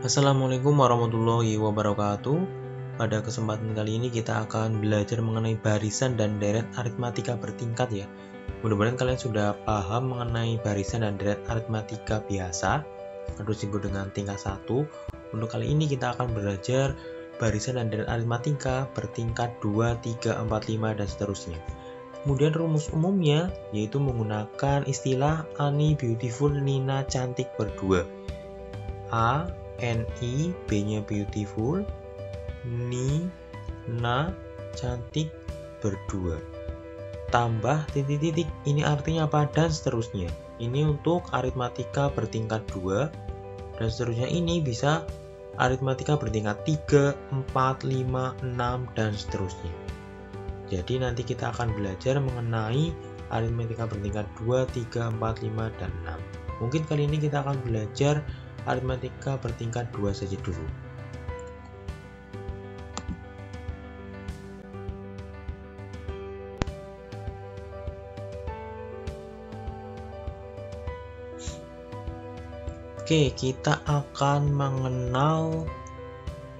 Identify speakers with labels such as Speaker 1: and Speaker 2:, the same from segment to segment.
Speaker 1: Assalamualaikum warahmatullahi wabarakatuh. Pada kesempatan kali ini kita akan belajar mengenai barisan dan deret aritmatika bertingkat ya. Mudah-mudahan kalian sudah paham mengenai barisan dan deret aritmatika biasa atau disebut dengan tingkat 1. Untuk kali ini kita akan belajar barisan dan deret aritmatika bertingkat 2, 3, 4, 5 dan seterusnya. Kemudian rumus umumnya yaitu menggunakan istilah Ani beautiful, Nina cantik berdua. A, Ni, B-nya beautiful, Nina cantik berdua. Tambah titik-titik, ini artinya apa? Dan seterusnya. Ini untuk aritmatika bertingkat 2 dan seterusnya ini bisa aritmatika bertingkat 3, 4, 5, 6 dan seterusnya. Jadi nanti kita akan belajar mengenai aritmatika bertingkat 2, 3, 4, 5 dan 6. Mungkin kali ini kita akan belajar aritmatika bertingkat 2 saja dulu. Oke, kita akan mengenal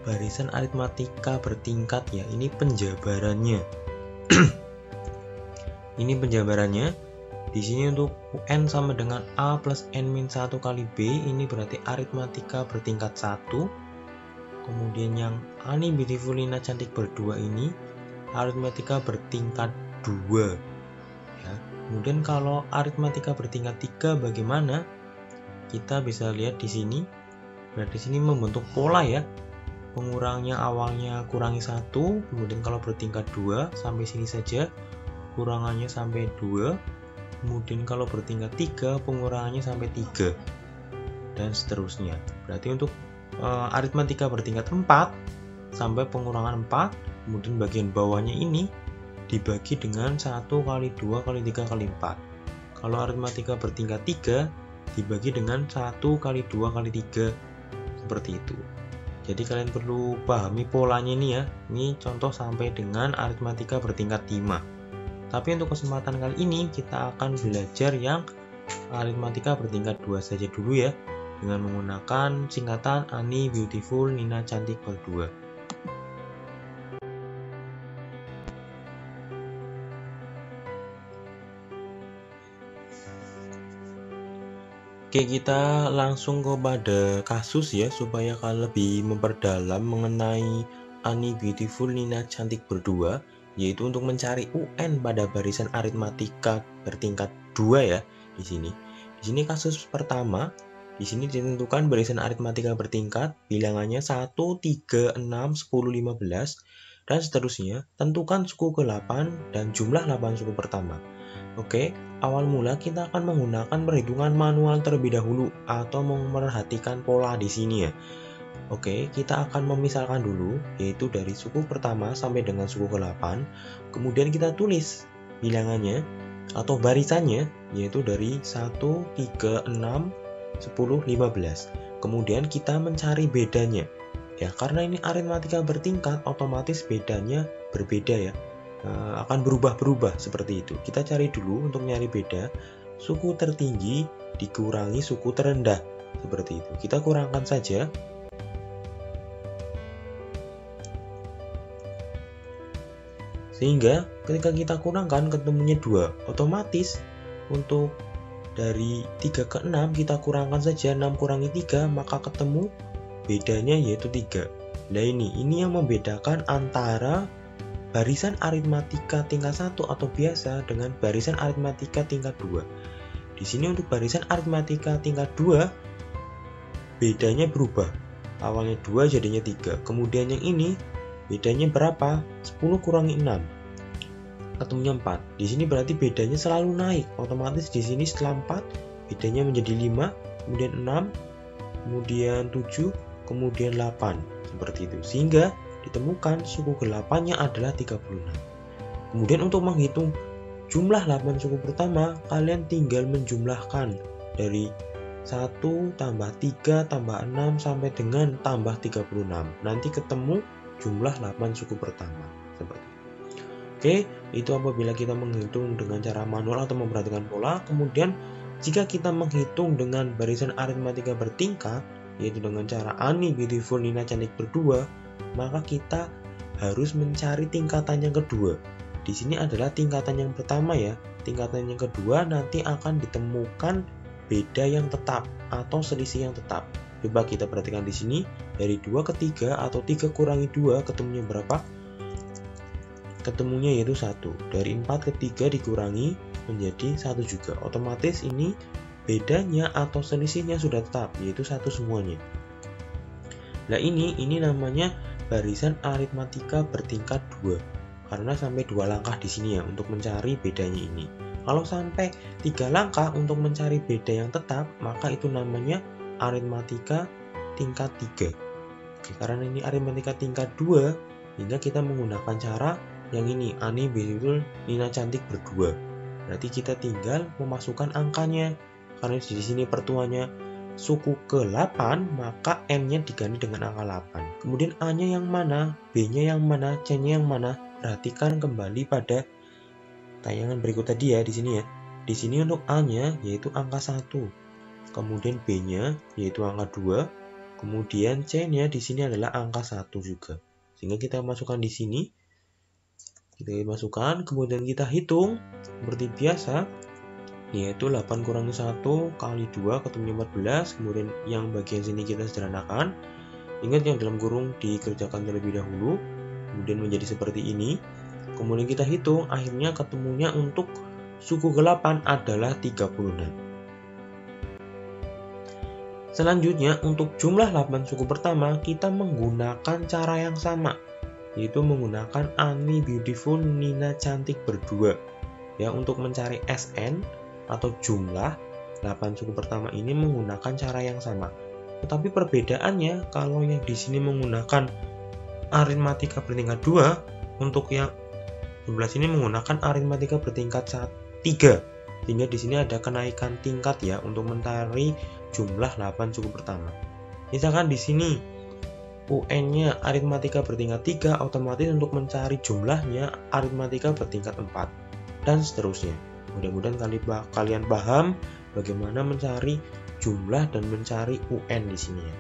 Speaker 1: barisan aritmatika bertingkat ya. Ini penjabarannya. Ini penjabarannya. Di sini untuk UN sama dengan A plus N-1 kali B, ini berarti aritmatika bertingkat 1. Kemudian yang Ani beautiful, Nina cantik berdua ini aritmatika bertingkat 2 ya. Kemudian kalau aritmatika bertingkat 3 bagaimana? Kita bisa lihat di sini. Berarti sini membentuk pola ya. Pengurangnya awalnya kurangi 1, kemudian kalau bertingkat 2 sampai sini saja kurangannya sampai 2. Kemudian kalau bertingkat 3 pengurangannya sampai 3 dan seterusnya. Berarti untuk aritmatika bertingkat 4 sampai pengurangan 4, kemudian bagian bawahnya ini dibagi dengan 1 kali 2 kali 3 kali 4. Kalau aritmatika bertingkat 3 dibagi dengan 1 kali 2 kali 3, seperti itu. Jadi kalian perlu pahami polanya ini ya. Ini contoh sampai dengan aritmatika bertingkat 5. Tapi untuk kesempatan kali ini kita akan belajar yang aritmatika bertingkat 2 saja dulu ya, dengan menggunakan singkatan Ani beautiful, Nina cantik berdua. Oke, kita langsung kepada kasus ya, supaya kalian lebih memperdalam mengenai Ani beautiful, Nina cantik berdua, yaitu untuk mencari UN pada barisan aritmatika bertingkat 2 ya di sini. Di sini kasus pertama, di sini ditentukan barisan aritmatika bertingkat, bilangannya 1, 3, 6, 10, 15 dan seterusnya. Tentukan suku ke-8 dan jumlah 8 suku pertama. Oke, awal mula kita akan menggunakan perhitungan manual terlebih dahulu atau memperhatikan pola di sini ya. Oke, kita akan memisahkan dulu, yaitu dari suku pertama sampai dengan suku ke-8. Kemudian kita tulis bilangannya atau barisannya, yaitu dari 1, 3, 6, 10, 15. Kemudian kita mencari bedanya. Ya, karena ini aritmatika bertingkat, otomatis bedanya berbeda ya. Akan berubah-berubah seperti itu. Kita cari dulu untuk nyari beda, suku tertinggi dikurangi suku terendah. Seperti itu. Kita kurangkan saja. Sehingga ketika kita kurangkan ketemunya 2, otomatis untuk dari 3 ke 6 kita kurangkan saja 6 kurangi 3, maka ketemu bedanya yaitu 3. Nah ini yang membedakan antara barisan aritmatika tingkat 1 atau biasa dengan barisan aritmatika tingkat 2. Di sini untuk barisan aritmatika tingkat 2 bedanya berubah. Awalnya 2 jadinya 3. Kemudian yang ini bedanya berapa? 10 kurangi 6. Ketemunya 4. Di sini berarti bedanya selalu naik. Otomatis di sini setelah 4 bedanya menjadi 5, kemudian 6, kemudian 7, kemudian 8. Seperti itu. Sehingga ditemukan suku ke-8-nya adalah 36. Kemudian untuk menghitung jumlah 8 suku pertama, kalian tinggal menjumlahkan dari 1 tambah 3 tambah 6 sampai dengan tambah 36. Nanti ketemu jumlah 8 suku pertama. Seperti itu. Oke, itu apabila kita menghitung dengan cara manual atau memperhatikan pola. Kemudian jika kita menghitung dengan barisan aritmatika bertingkat, yaitu dengan cara Ani Beautiful Nina Cantik berdua, maka kita harus mencari tingkatan yang kedua. Di sini adalah tingkatan yang pertama ya. Tingkatan yang kedua nanti akan ditemukan beda yang tetap atau selisih yang tetap. Coba kita perhatikan di sini, dari 2 ke 3 atau 3 kurangi 2 ketemunya berapa? Ketemunya yaitu 1. Dari 4 ke 3 dikurangi menjadi 1 juga. Otomatis ini bedanya atau selisihnya sudah tetap, yaitu 1 semuanya. Nah ini namanya barisan aritmatika bertingkat 2. Karena sampai 2 langkah di sini ya untuk mencari bedanya ini. Kalau sampai 3 langkah untuk mencari beda yang tetap, maka itu namanya aritmatika tingkat 3. Oke, karena ini aritmatika tingkat 2, hingga kita menggunakan cara yang ini, Ani Beautiful Nina Cantik berdua. Berarti kita tinggal memasukkan angkanya. Karena di sini pertuanya suku ke-8, maka N-nya diganti dengan angka 8. Kemudian A-nya yang mana, B-nya yang mana, C-nya yang mana? Perhatikan kembali pada tayangan berikut tadi ya di sini ya. Di sini untuk A-nya yaitu angka 1. Kemudian B-nya yaitu angka 2. Kemudian C-nya di sini adalah angka 1 juga. Sehingga kita masukkan di sini. Kita masukkan, kemudian kita hitung seperti biasa. Yaitu 8 kurangi 1 kali 2 ketemunya 14. Kemudian yang bagian sini kita sederhanakan. Ingat yang dalam kurung dikerjakan terlebih dahulu. Kemudian menjadi seperti ini. Kemudian kita hitung, akhirnya ketemunya untuk suku ke-8 adalah 36. Selanjutnya, untuk jumlah 8 suku pertama, kita menggunakan cara yang sama, yaitu menggunakan Ani Beautiful Nina Cantik berdua. Ya, untuk mencari SN atau jumlah 8 suku pertama ini menggunakan cara yang sama. Tetapi perbedaannya, kalau yang di sini menggunakan aritmatika bertingkat 2, untuk yang 11 ini menggunakan aritmatika bertingkat 3. Sehingga di sini ada kenaikan tingkat ya untuk mencari jumlah 8 suku pertama. Misalkan di sini UN-nya aritmatika bertingkat 3, otomatis untuk mencari jumlahnya aritmatika bertingkat 4 dan seterusnya. Mudah-mudahan kalian paham bagaimana mencari jumlah dan mencari UN di sini ya.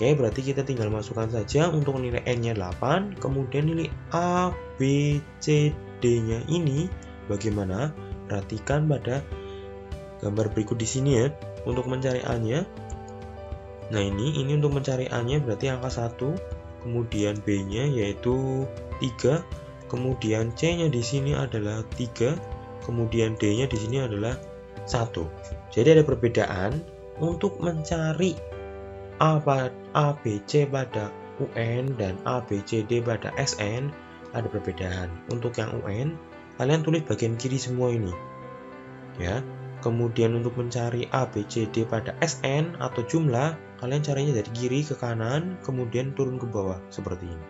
Speaker 1: Oke, berarti kita tinggal masukkan saja untuk nilai N-nya 8, kemudian nilai A, B, C, D-nya ini bagaimana? Perhatikan pada gambar berikut di sini ya. Untuk mencari A-nya, nah ini untuk mencari A-nya berarti angka 1, kemudian B-nya yaitu 3, kemudian C-nya di sini adalah 3, kemudian D-nya di sini adalah 1. Jadi ada perbedaan untuk mencari ABC pada UN dan ABCD pada SN ada perbedaan. Untuk yang UN, kalian tulis bagian kiri semua ini. Ya. Kemudian untuk mencari ABCD pada SN atau jumlah, kalian caranya dari kiri ke kanan, kemudian turun ke bawah seperti ini.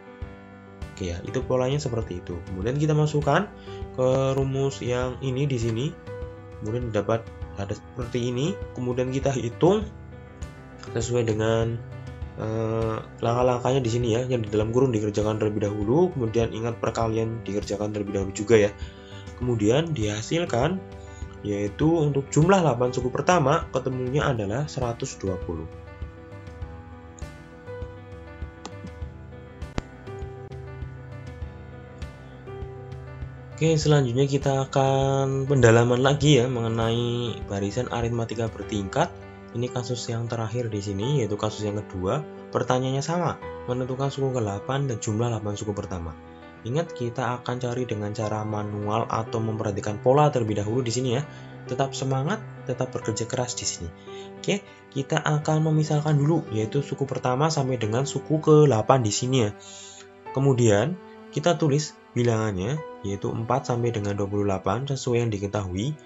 Speaker 1: Oke ya, itu polanya seperti itu. Kemudian kita masukkan ke rumus yang ini di sini. Kemudian dapat ada seperti ini. Kemudian kita hitung sesuai dengan langkah-langkahnya di sini ya, yang di dalam kurung dikerjakan terlebih dahulu, kemudian ingat perkalian dikerjakan terlebih dahulu juga ya. Kemudian dihasilkan yaitu untuk jumlah 8 suku pertama ketemunya adalah 120. Oke, selanjutnya kita akan pendalaman lagi ya mengenai barisan aritmatika bertingkat. Ini kasus yang terakhir di sini, yaitu kasus yang kedua. Pertanyaannya sama, menentukan suku ke-8 dan jumlah 8 suku pertama. Ingat, kita akan cari dengan cara manual atau memperhatikan pola terlebih dahulu di sini ya. Tetap semangat, tetap bekerja keras di sini. Oke, kita akan memisahkan dulu, yaitu suku pertama sampai dengan suku ke-8 di sini ya. Kemudian kita tulis bilangannya, yaitu 4 sampai dengan 28 sesuai yang diketahui.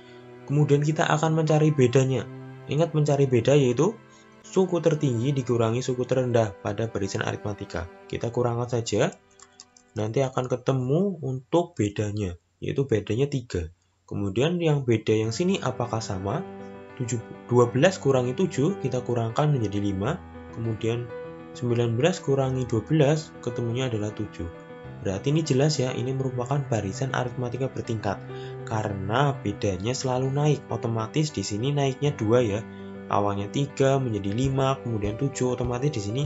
Speaker 1: Kemudian kita akan mencari bedanya. Ingat, mencari beda yaitu suku tertinggi dikurangi suku terendah pada barisan aritmatika. Kita kurangkan saja, nanti akan ketemu untuk bedanya, yaitu bedanya 3. Kemudian yang beda yang sini apakah sama? 12 kurangi 7, kita kurangkan menjadi 5. Kemudian 19 kurangi 12, ketemunya adalah 7. Berarti ini jelas ya, ini merupakan barisan aritmatika bertingkat. Karena bedanya selalu naik, otomatis di sini naiknya 2 ya. awalnya 3 menjadi 5, kemudian 7, otomatis di sini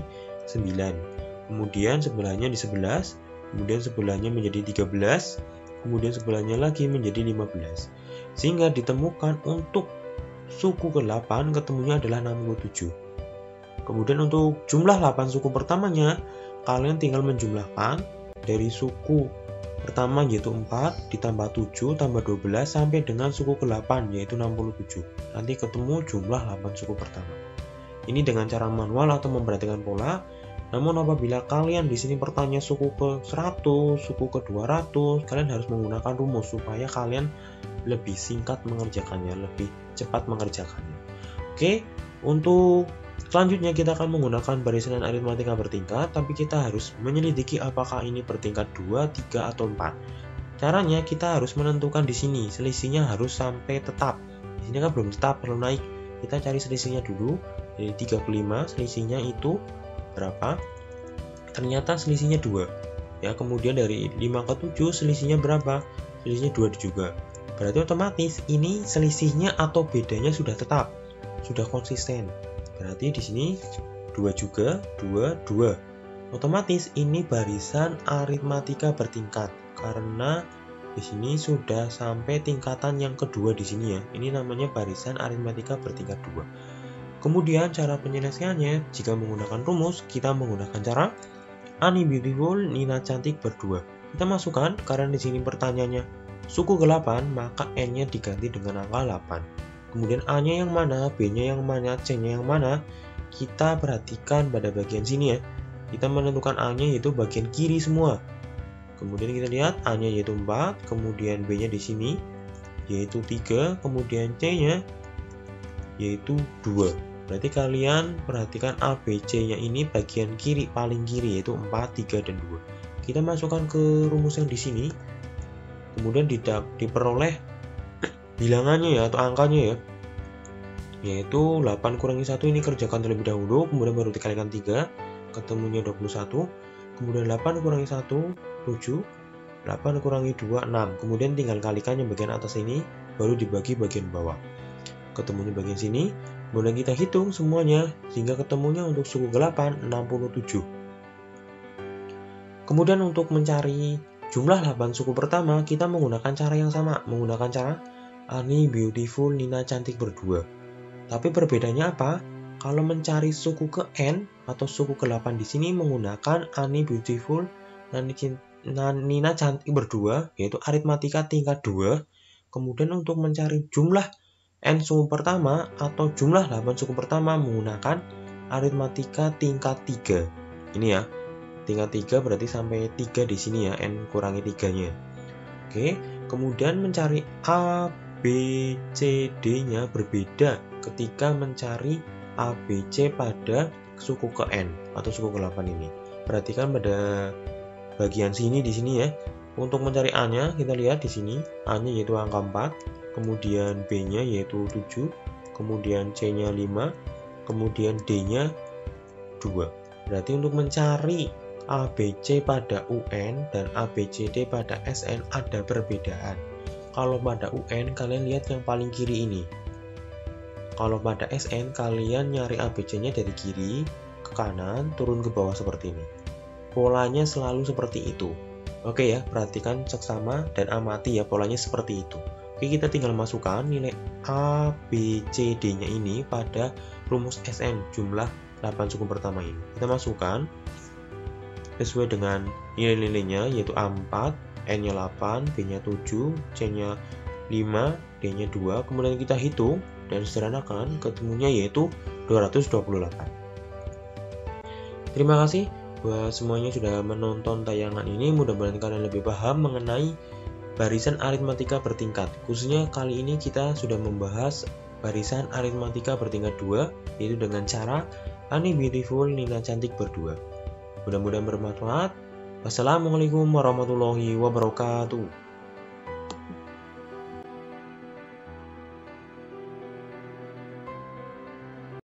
Speaker 1: 9. Kemudian sebelahnya di 11, kemudian sebelahnya menjadi 13, kemudian sebelahnya lagi menjadi 15. Sehingga ditemukan untuk suku ke-8 ketemunya adalah 67. Kemudian untuk jumlah 8 suku pertamanya, kalian tinggal menjumlahkan dari suku pertama yaitu 4 ditambah 7 tambah 12 sampai dengan suku ke-8 yaitu 67. Nanti ketemu jumlah 8 suku pertama. Ini dengan cara manual atau memperhatikan pola. Namun apabila kalian di sini bertanya suku ke-100, suku ke-200, kalian harus menggunakan rumus supaya kalian lebih singkat mengerjakannya, lebih cepat mengerjakannya. Oke, untuk selanjutnya kita akan menggunakan barisan aritmatika bertingkat, tapi kita harus menyelidiki apakah ini bertingkat 2, 3, atau 4. Caranya kita harus menentukan di sini, selisihnya harus sampai tetap. Di sini kan belum tetap, perlu naik. Kita cari selisihnya dulu, jadi 35, selisihnya itu berapa? Ternyata selisihnya 2. Ya, kemudian dari 5 ke 7 selisihnya berapa? Selisihnya 2 juga. Berarti otomatis ini selisihnya atau bedanya sudah tetap, sudah konsisten. Berarti di sini 2 juga, 2, 2. Otomatis ini barisan aritmatika bertingkat karena di sini sudah sampai tingkatan yang kedua di sini ya. Ini namanya barisan aritmatika bertingkat 2. Kemudian cara penyelesaiannya jika menggunakan rumus, kita menggunakan cara Ani Beautiful, Nina Cantik berdua. Kita masukkan karena di sini pertanyaannya suku ke-8, maka N-nya diganti dengan angka 8. Kemudian A-nya yang mana, B-nya yang mana, C-nya yang mana, kita perhatikan pada bagian sini ya. Kita menentukan A-nya yaitu bagian kiri semua. Kemudian kita lihat A-nya yaitu 4, kemudian B-nya di sini yaitu 3, kemudian C-nya yaitu 2. Berarti kalian perhatikan A, B, C-nya ini bagian kiri, paling kiri yaitu 4, 3, dan 2. Kita masukkan ke rumus yang di sini. Kemudian diperoleh bilangannya ya atau angkanya ya. Yaitu 8 kurangi 1 ini kerjakan terlebih dahulu, kemudian baru dikalikan 3, ketemunya 21. Kemudian 8 kurangi 1, 7. 8 kurangi 2, 6. Kemudian tinggal kalikan yang bagian atas ini, baru dibagi bagian bawah. Ketemunya bagian sini, kemudian kita hitung semuanya sehingga ketemunya untuk suku ke-8 67. Kemudian untuk mencari jumlah 8 suku pertama, kita menggunakan cara yang sama, menggunakan cara Ani Beautiful, Nina Cantik berdua. Tapi perbedaannya apa? Kalau mencari suku ke N atau suku ke-8 di sini menggunakan Ani Beautiful, Nina Cantik berdua, yaitu aritmatika tingkat 2. Kemudian untuk mencari jumlah N suku pertama atau jumlah 8 suku pertama menggunakan aritmatika tingkat 3. Ini ya, tingkat 3 berarti sampai 3 di sini ya, N kurangi 3-nya. Oke, kemudian mencari A, B, C, D-nya berbeda ketika mencari A, B, C pada suku ke N atau suku ke-8 ini. Perhatikan pada bagian sini di sini ya. Untuk mencari A-nya kita lihat di sini, A-nya yaitu angka 4. Kemudian B-nya yaitu 7, kemudian C-nya 5, kemudian D-nya 2. Berarti untuk mencari ABC pada UN dan ABCD pada SN ada perbedaan. Kalau pada UN kalian lihat yang paling kiri ini. Kalau pada SN kalian nyari ABC-nya dari kiri ke kanan, turun ke bawah seperti ini. Polanya selalu seperti itu. Oke ya, perhatikan seksama dan amati ya, polanya seperti itu. Oke, kita tinggal masukkan nilai A, B, C, D-nya ini pada rumus SN, jumlah 8 suku pertama ini. Kita masukkan sesuai dengan nilai-nilainya, yaitu A4, N-nya 8, B-nya 7, C-nya 5, D-nya 2. Kemudian kita hitung dan sederhanakan, ketemunya yaitu 228. Terima kasih buat semuanya sudah menonton tayangan ini. Mudah-mudahan kalian lebih paham mengenai barisan aritmatika bertingkat. Khususnya kali ini kita sudah membahas barisan aritmatika bertingkat 2, yaitu dengan cara Ani Beautiful, Nina Cantik berdua. Mudah-mudahan bermanfaat. Wassalamualaikum warahmatullahi wabarakatuh.